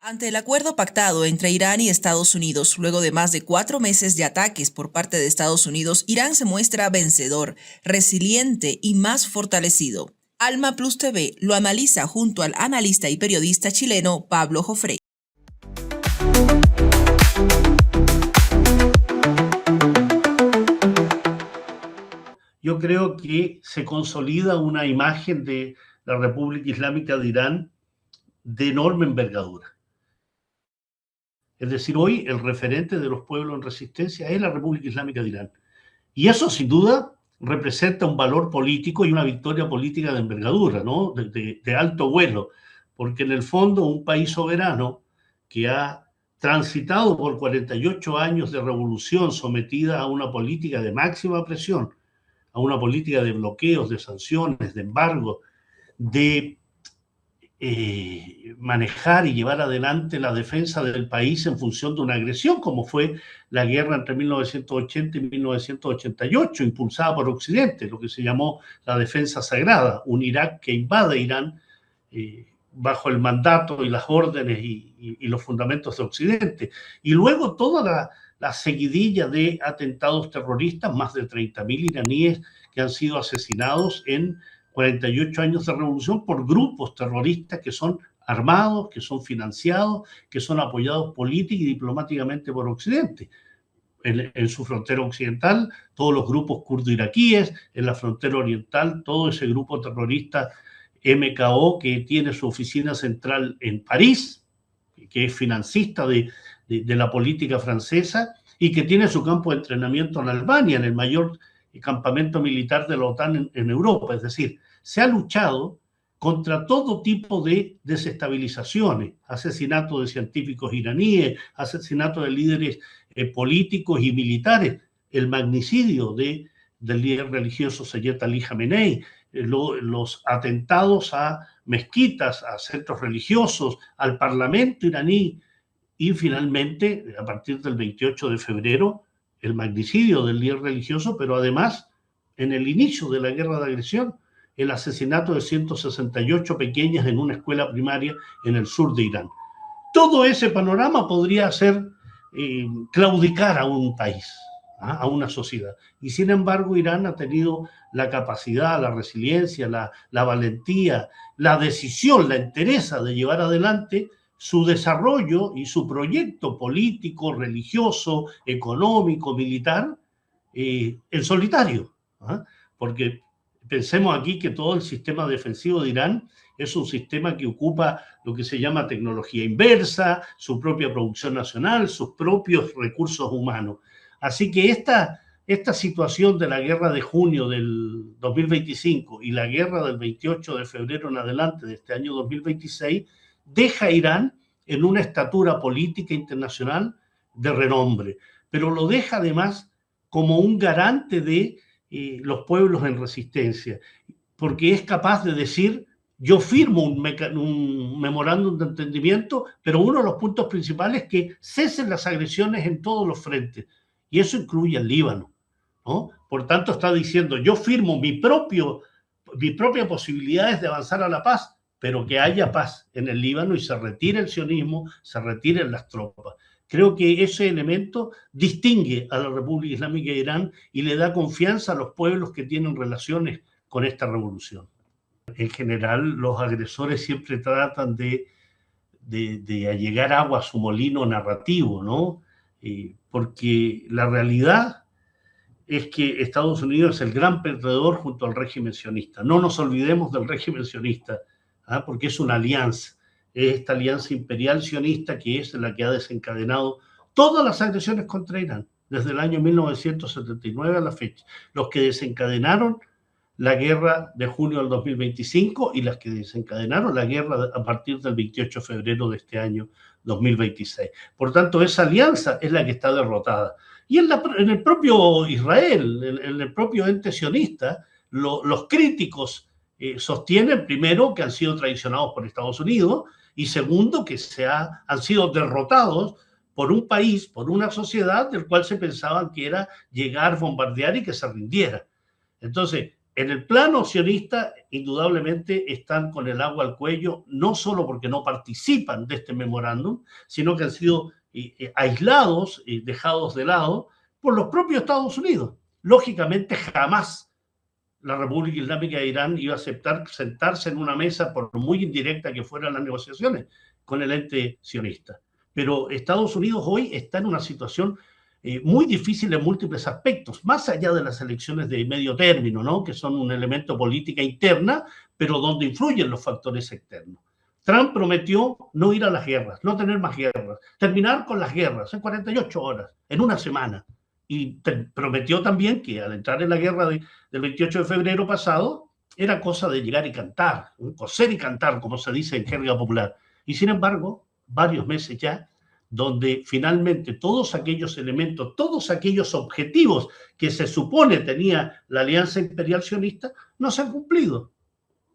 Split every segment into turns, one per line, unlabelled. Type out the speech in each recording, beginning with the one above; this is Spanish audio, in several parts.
Ante el acuerdo pactado entre Irán y Estados Unidos, luego de más de 4 meses de ataques por parte de Estados Unidos, Irán se muestra vencedor, resiliente y más fortalecido. Alma Plus TV lo analiza junto al analista y periodista chileno Pablo Jofré.
Yo creo que se consolida una imagen de la República Islámica de Irán de enorme envergadura. Es decir, hoy el referente de los pueblos en resistencia es la República Islámica de Irán. Y eso, sin duda, representa un valor político y una victoria política de envergadura, ¿no? de alto vuelo, porque en el fondo un país soberano que ha transitado por 48 años de revolución sometida a una política de máxima presión, a una política de bloqueos, de sanciones, de embargos, de manejar y llevar adelante la defensa del país en función de una agresión, como fue la guerra entre 1980 y 1988, impulsada por Occidente, lo que se llamó la defensa sagrada, un Irak que invade Irán bajo el mandato y las órdenes y los fundamentos de Occidente. Y luego toda la seguidilla de atentados terroristas, más de 30.000 iraníes que han sido asesinados en 48 años de revolución por grupos terroristas que son armados, que son financiados, que son apoyados política y diplomáticamente por Occidente. En su frontera occidental, todos los grupos kurdo-iraquíes, en la frontera oriental, todo ese grupo terrorista MKO que tiene su oficina central en París, que es financista de la política francesa y que tiene su campo de entrenamiento en Albania, en el mayor campamento militar de la OTAN en Europa. Es decir, se ha luchado contra todo tipo de desestabilizaciones, asesinatos de científicos iraníes, asesinatos de líderes políticos y militares, el magnicidio del líder religioso Seyed Ali Khamenei, los atentados a mezquitas, a centros religiosos, al parlamento iraní y finalmente, a partir del 28 de febrero, el magnicidio del líder religioso, pero además, en el inicio de la guerra de agresión, el asesinato de 168 pequeñas en una escuela primaria en el sur de Irán. Todo ese panorama podría hacer claudicar a un país, a una sociedad. Y sin embargo, Irán ha tenido la capacidad, la resiliencia, la valentía, la decisión, la entereza de llevar adelante su desarrollo y su proyecto político, religioso, económico, militar, en solitario. Porque pensemos aquí que todo el sistema defensivo de Irán es un sistema que ocupa lo que se llama tecnología inversa, su propia producción nacional, sus propios recursos humanos. Así que esta situación de la guerra de junio del 2025 y la guerra del 28 de febrero en adelante de este año 2026 deja a Irán en una estatura política internacional de renombre, pero lo deja además como un garante de los pueblos en resistencia, porque es capaz de decir: yo firmo un memorándum de entendimiento, pero uno de los puntos principales es que cesen las agresiones en todos los frentes, y eso incluye al Líbano, ¿no? Por tanto, está diciendo: yo firmo mis propias posibilidades de avanzar a la paz, pero que haya paz en el Líbano y se retire el sionismo, se retiren las tropas. Creo que ese elemento distingue a la República Islámica de Irán y le da confianza a los pueblos que tienen relaciones con esta revolución. En general, los agresores siempre tratan de allegar agua a su molino narrativo, ¿no? Porque la realidad es que Estados Unidos es el gran perdedor junto al régimen sionista. No nos olvidemos del régimen sionista, porque es una alianza, es esta alianza imperial sionista que es la que ha desencadenado todas las agresiones contra Irán, desde el año 1979 a la fecha. Los que desencadenaron la guerra de junio del 2025 y las que desencadenaron la guerra a partir del 28 de febrero de este año 2026. Por tanto, esa alianza es la que está derrotada. Y en el propio Israel, en el propio ente sionista, los críticos sostienen, primero, que han sido traicionados por Estados Unidos, y segundo, que han sido derrotados por un país, por una sociedad del cual se pensaban que era llegar, bombardear y que se rindiera. Entonces, En el plano sionista, indudablemente están con el agua al cuello, no solo porque no participan de este memorándum, sino que han sido aislados y dejados de lado por los propios Estados Unidos. Lógicamente, jamás la República Islámica de Irán iba a aceptar sentarse en una mesa, por muy indirecta que fueran las negociaciones, con el ente sionista. Pero Estados Unidos hoy está en una situación muy difícil en múltiples aspectos, más allá de las elecciones de medio término, ¿no? Que son un elemento política interna, pero donde influyen los factores externos. Trump prometió no ir a las guerras, no tener más guerras, terminar con las guerras en 48 horas, en una semana. Y prometió también que al entrar en la guerra del 28 de febrero pasado, era cosa de llegar y cantar, coser y cantar, como se dice en jerga popular. Y sin embargo, varios meses ya, donde finalmente todos aquellos elementos, todos aquellos objetivos que se supone tenía la Alianza Imperial Sionista, no se han cumplido.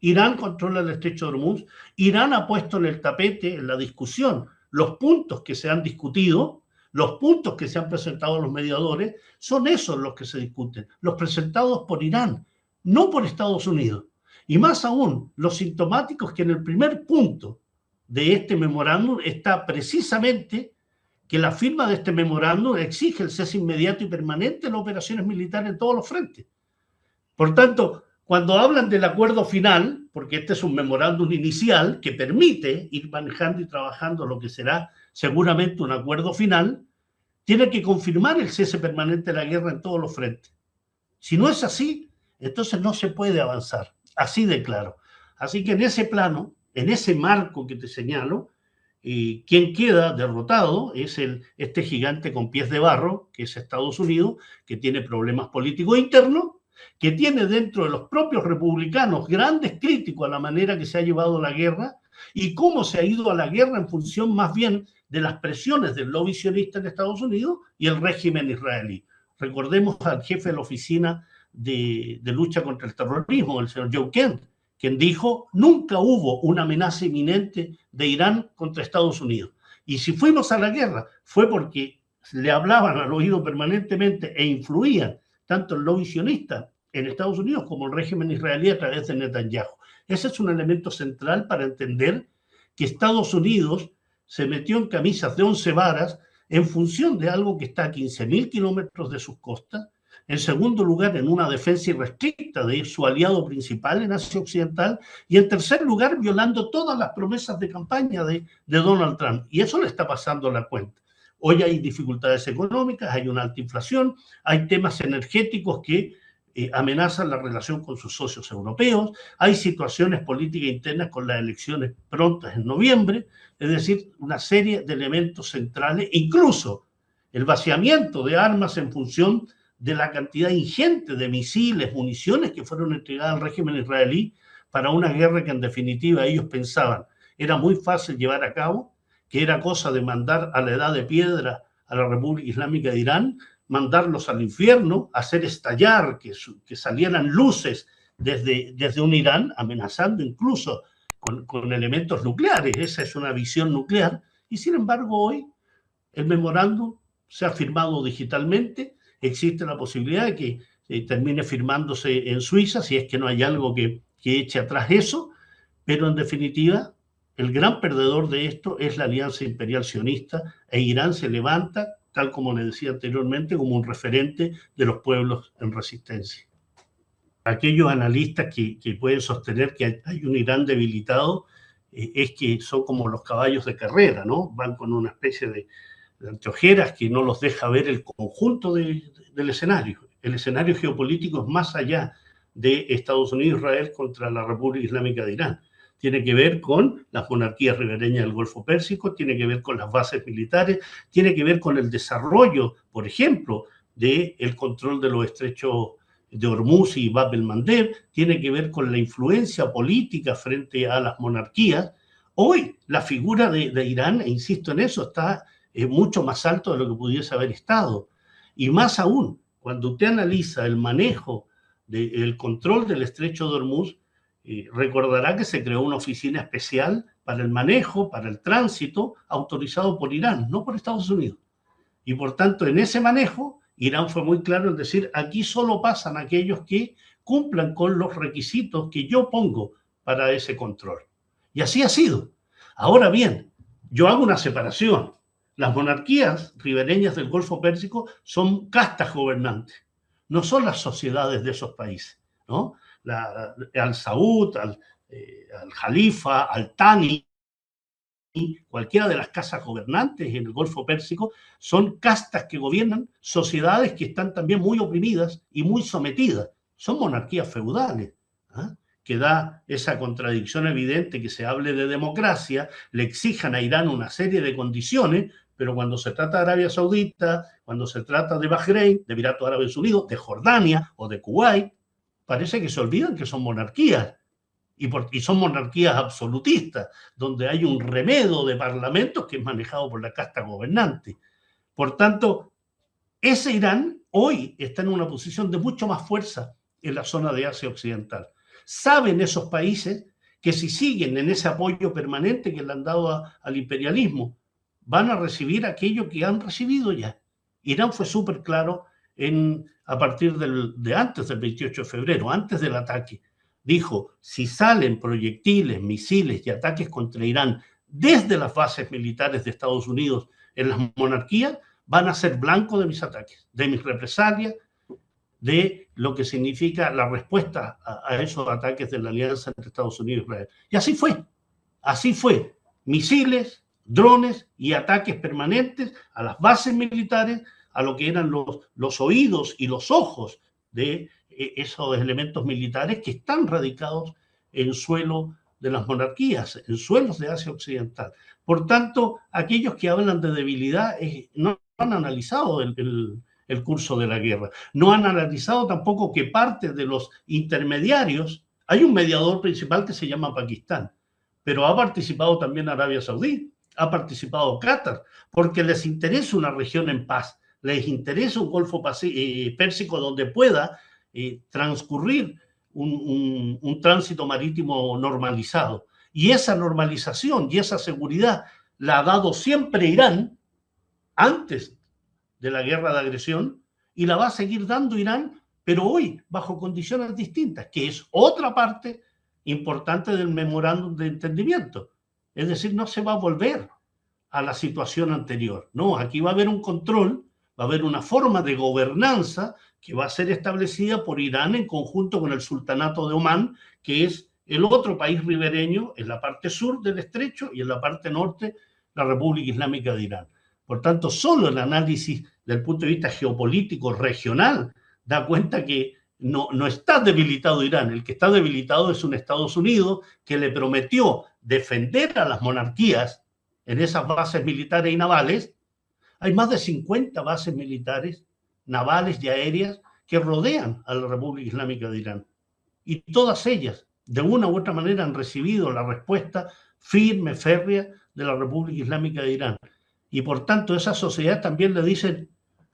Irán controla el estrecho de Hormuz, Irán ha puesto en el tapete, en la discusión, los puntos que se han discutido, los puntos que se han presentado a los mediadores, son esos los que se discuten, los presentados por Irán, no por Estados Unidos. Y más aún, los sintomáticos que en el primer punto de este memorándum está precisamente que la firma de este memorándum exige el cese inmediato y permanente de las operaciones militares en todos los frentes. Por tanto, cuando hablan del acuerdo final, porque este es un memorándum inicial que permite ir manejando y trabajando lo que será seguramente un acuerdo final, tiene que confirmar el cese permanente de la guerra en todos los frentes. Si no es así, entonces no se puede avanzar, así de claro. Así que en ese plano, en ese marco que te señalo, quien queda derrotado es este gigante con pies de barro, que es Estados Unidos, que tiene problemas políticos internos, que tiene dentro de los propios republicanos grandes críticos a la manera que se ha llevado la guerra y cómo se ha ido a la guerra en función más bien de las presiones del lobby sionista en Estados Unidos y el régimen israelí. Recordemos al jefe de la Oficina de Lucha contra el Terrorismo, el señor Joe Kent, quien dijo, nunca hubo una amenaza inminente de Irán contra Estados Unidos. Y si fuimos a la guerra, fue porque le hablaban al oído permanentemente e influían tanto el lobby sionista en Estados Unidos como el régimen israelí a través de Netanyahu. Ese es un elemento central para entender que Estados Unidos se metió en camisas de 11 varas en función de algo que está a 15.000 kilómetros de sus costas. En segundo lugar, en una defensa irrestricta de su aliado principal en Asia Occidental. Y en tercer lugar, violando todas las promesas de campaña de Donald Trump. Y eso le está pasando la cuenta. Hoy hay dificultades económicas, hay una alta inflación, hay temas energéticos que amenazan la relación con sus socios europeos, hay situaciones políticas internas con las elecciones prontas en noviembre, es decir, una serie de elementos centrales, incluso el vaciamiento de armas en función de la cantidad ingente de misiles, municiones que fueron entregadas al régimen israelí para una guerra que en definitiva ellos pensaban era muy fácil llevar a cabo, que era cosa de mandar a la edad de piedra a la República Islámica de Irán, mandarlos al infierno, hacer estallar, que salieran luces desde un Irán, amenazando incluso con elementos nucleares. Esa es una visión nuclear. Y sin embargo, hoy el memorándum se ha firmado digitalmente. Existe la posibilidad de que termine firmándose en Suiza, si es que no hay algo que eche atrás eso. Pero en definitiva, el gran perdedor de esto es la Alianza Imperial Sionista, e Irán se levanta, tal como le decía anteriormente, como un referente de los pueblos en resistencia. Aquellos analistas que pueden sostener que hay un Irán debilitado, es que son como los caballos de carrera, ¿no? Van con una especie de anteojeras que no los deja ver el conjunto del escenario. El escenario geopolítico es más allá de Estados Unidos e Israel contra la República Islámica de Irán. Tiene que ver con las monarquías ribereñas del Golfo Pérsico, tiene que ver con las bases militares, tiene que ver con el desarrollo, por ejemplo, del control de los estrechos de Hormuz y Bab el-Mandeb, tiene que ver con la influencia política frente a las monarquías. Hoy la figura de Irán, e insisto en eso, está mucho más alto de lo que pudiese haber estado. Y más aún, cuando usted analiza el manejo del control del estrecho de Hormuz, recordará que se creó una oficina especial para el manejo, para el tránsito, autorizado por Irán, no por Estados Unidos. Y por tanto, en ese manejo, Irán fue muy claro en decir, aquí solo pasan aquellos que cumplan con los requisitos que yo pongo para ese control. Y así ha sido. Ahora bien, yo hago una separación. Las monarquías ribereñas del Golfo Pérsico son castas gobernantes, no son las sociedades de esos países, ¿no? Al Saud, al Jalifa, al Thani, cualquiera de las casas gobernantes en el Golfo Pérsico, son castas que gobiernan sociedades que están también muy oprimidas y muy sometidas. Son monarquías feudales, ¿eh? Que da esa contradicción evidente que se hable de democracia, le exijan a Irán una serie de condiciones, pero cuando se trata de Arabia Saudita, cuando se trata de Bahrein, de Emiratos Árabes Unidos, de Jordania o de Kuwait, parece que se olvidan que son monarquías. Y son monarquías absolutistas, donde hay un remedo de parlamentos que es manejado por la casta gobernante. Por tanto, ese Irán hoy está en una posición de mucho más fuerza en la zona de Asia Occidental. Saben esos países que si siguen en ese apoyo permanente que le han dado al imperialismo, van a recibir aquello que han recibido ya. Irán fue súper claro a partir de antes del 28 de febrero, antes del ataque. Dijo, si salen proyectiles, misiles y ataques contra Irán desde las bases militares de Estados Unidos en las monarquías, van a ser blanco de mis ataques, de mis represalias, de lo que significa la respuesta a esos ataques de la alianza entre Estados Unidos y Israel. Y así fue. Misiles, drones y ataques permanentes a las bases militares, a lo que eran los oídos y los ojos de esos elementos militares que están radicados en suelo de las monarquías, en suelos de Asia Occidental. Por tanto, aquellos que hablan de debilidad no han analizado el curso de la guerra. No han analizado tampoco que parte de los intermediarios, hay un mediador principal que se llama Pakistán, pero ha participado también Arabia Saudí, ha participado Qatar, porque les interesa una región en paz, les interesa un Golfo Pérsico donde pueda transcurrir un tránsito marítimo normalizado. Y esa normalización y esa seguridad la ha dado siempre Irán antes de la guerra de agresión y la va a seguir dando Irán, pero hoy bajo condiciones distintas, que es otra parte importante del memorándum de entendimiento. Es decir, no se va a volver a la situación anterior. No, aquí va a haber un control, va a haber una forma de gobernanza que va a ser establecida por Irán en conjunto con el Sultanato de Omán, que es el otro país ribereño en la parte sur del estrecho y en la parte norte la República Islámica de Irán. Por tanto, solo el análisis del punto de vista geopolítico regional da cuenta que no está debilitado Irán. El que está debilitado es un Estados Unidos que le prometió defender a las monarquías en esas bases militares y navales. Hay más de 50 bases militares, navales y aéreas que rodean a la República Islámica de Irán. Y todas ellas, de una u otra manera, han recibido la respuesta firme, férrea de la República Islámica de Irán. Y por tanto, esas sociedades también le dicen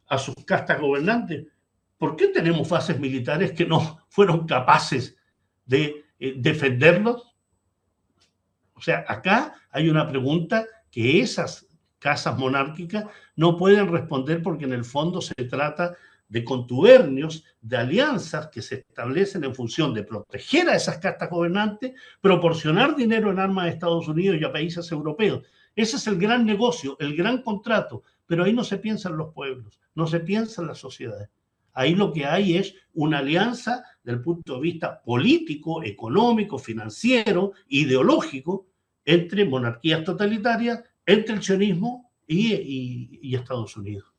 a sus castas gobernantes, ¿por qué tenemos bases militares que no fueron capaces de defenderlos? O sea, acá hay una pregunta que esas casas monárquicas no pueden responder porque en el fondo se trata de contubernios, de alianzas que se establecen en función de proteger a esas castas gobernantes, proporcionar dinero en armas a Estados Unidos y a países europeos. Ese es el gran negocio, el gran contrato, pero ahí no se piensa en los pueblos, no se piensa en las sociedades. Ahí lo que hay es una alianza del punto de vista político, económico, financiero, ideológico, entre monarquías totalitarias, entre el sionismo y Estados Unidos.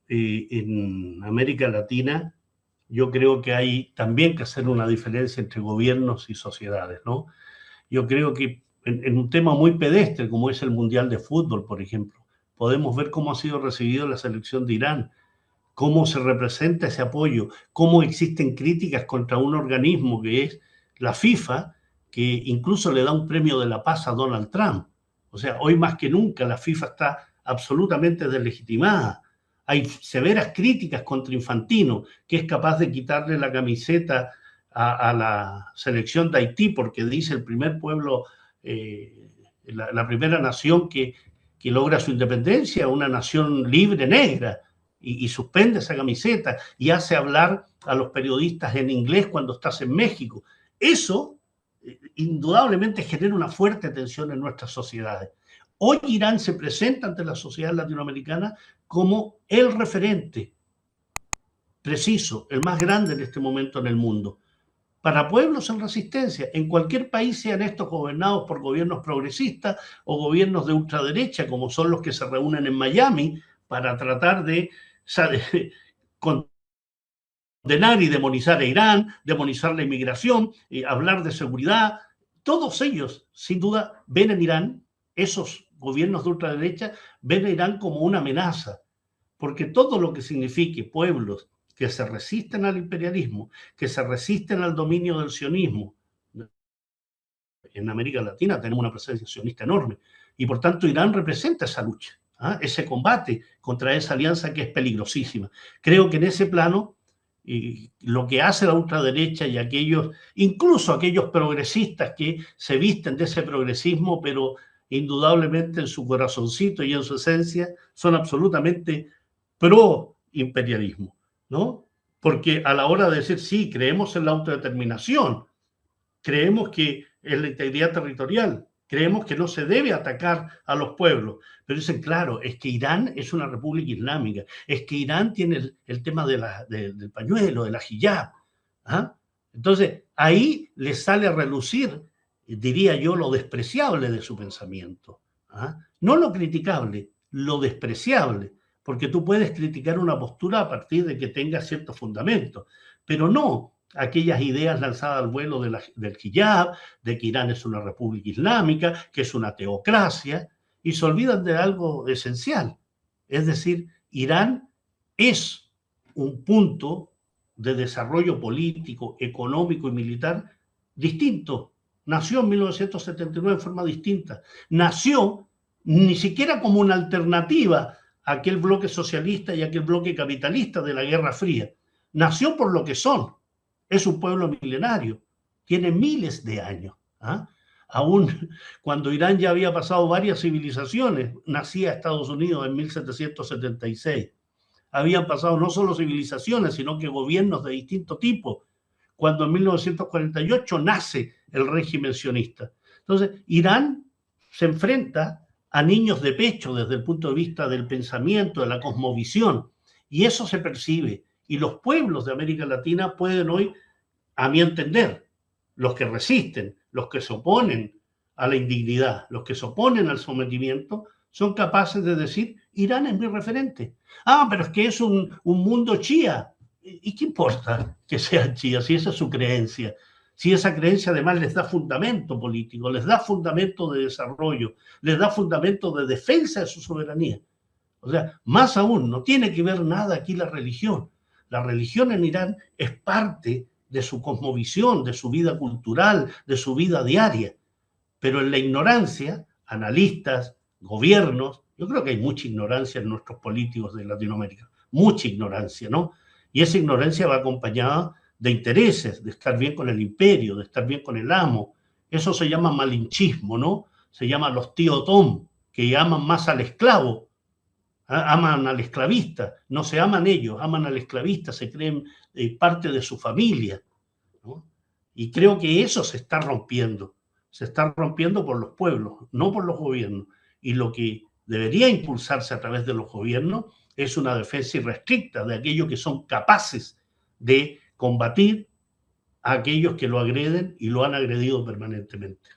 En América Latina yo creo que hay también que hacer una diferencia entre gobiernos y sociedades, ¿no? Yo creo que en un tema muy pedestre como es el Mundial de Fútbol, por ejemplo, podemos ver cómo ha sido recibido la selección de Irán, cómo se representa ese apoyo, cómo existen críticas contra un organismo que es la FIFA, que incluso le da un premio de la paz a Donald Trump. O sea, hoy más que nunca la FIFA está absolutamente deslegitimada. Hay severas críticas contra Infantino, que es capaz de quitarle la camiseta a la selección de Haití porque dice el primer pueblo, la primera nación que logra su independencia, una nación libre negra. y suspende esa camiseta y hace hablar a los periodistas en inglés cuando estás en México. Eso indudablemente genera una fuerte tensión en nuestras sociedades. Hoy Irán se presenta ante la sociedad latinoamericana como el referente preciso, el más grande en este momento en el mundo, para pueblos en resistencia. En cualquier país, sean estos gobernados por gobiernos progresistas o gobiernos de ultraderecha, como son los que se reúnen en Miami para tratar de condenar y demonizar a Irán, demonizar la inmigración, hablar de seguridad. Todos ellos, sin duda, ven en Irán, esos gobiernos de ultraderecha, ven a Irán como una amenaza, porque todo lo que signifique pueblos que se resisten al imperialismo, que se resisten al dominio del sionismo. En América Latina tenemos una presencia sionista enorme y por tanto Irán representa esa lucha, ese combate contra esa alianza que es peligrosísima. Creo que en ese plano lo que hace la ultraderecha y aquellos, incluso aquellos progresistas que se visten de ese progresismo, pero indudablemente en su corazoncito y en su esencia son absolutamente pro imperialismo, ¿no? Porque a la hora de decir, sí, creemos en la autodeterminación, creemos que en la integridad territorial, creemos que no se debe atacar a los pueblos, pero dicen, claro, es que Irán es una república islámica, es que Irán tiene el tema del pañuelo, de la hijab. Entonces, ahí les sale a relucir, diría yo, lo despreciable de su pensamiento. No lo criticable, lo despreciable, porque tú puedes criticar una postura a partir de que tenga ciertos fundamentos, pero no aquellas ideas lanzadas al vuelo del hijab, de que Irán es una república islámica, que es una teocracia, y se olvidan de algo esencial. Es decir, Irán es un punto de desarrollo político, económico y militar distinto. Nació en 1979 en forma distinta. Nació ni siquiera como una alternativa a aquel bloque socialista y aquel bloque capitalista de la Guerra Fría. Nació por lo que son. Es un pueblo milenario, tiene miles de años. Aún cuando Irán ya había pasado varias civilizaciones, nacía Estados Unidos en 1776. Habían pasado no solo civilizaciones, sino que gobiernos de distinto tipo, cuando en 1948 nace el régimen sionista. Entonces, Irán se enfrenta a niños de pecho desde el punto de vista del pensamiento, de la cosmovisión, y eso se percibe. Y los pueblos de América Latina pueden hoy, a mi entender, los que resisten, los que se oponen a la indignidad, los que se oponen al sometimiento, son capaces de decir, Irán es mi referente. Pero es que es un mundo chía. ¿Y qué importa que sea chía si esa es su creencia? Si esa creencia además les da fundamento político, les da fundamento de desarrollo, les da fundamento de defensa de su soberanía. O sea, más aún, no tiene que ver nada aquí la religión. La religión en Irán es parte de su cosmovisión, de su vida cultural, de su vida diaria. Pero en la ignorancia, analistas, gobiernos, yo creo que hay mucha ignorancia en nuestros políticos de Latinoamérica, mucha ignorancia, ¿no? Y esa ignorancia va acompañada de intereses, de estar bien con el imperio, de estar bien con el amo. Eso se llama malinchismo, ¿no? Se llama los tío Tom, que aman más al esclavo, aman al esclavista, no se aman ellos, aman al esclavista, se creen parte de su familia, ¿no? Y creo que eso se está rompiendo por los pueblos, no por los gobiernos. Y lo que debería impulsarse a través de los gobiernos es una defensa irrestricta de aquellos que son capaces de combatir a aquellos que lo agreden y lo han agredido permanentemente.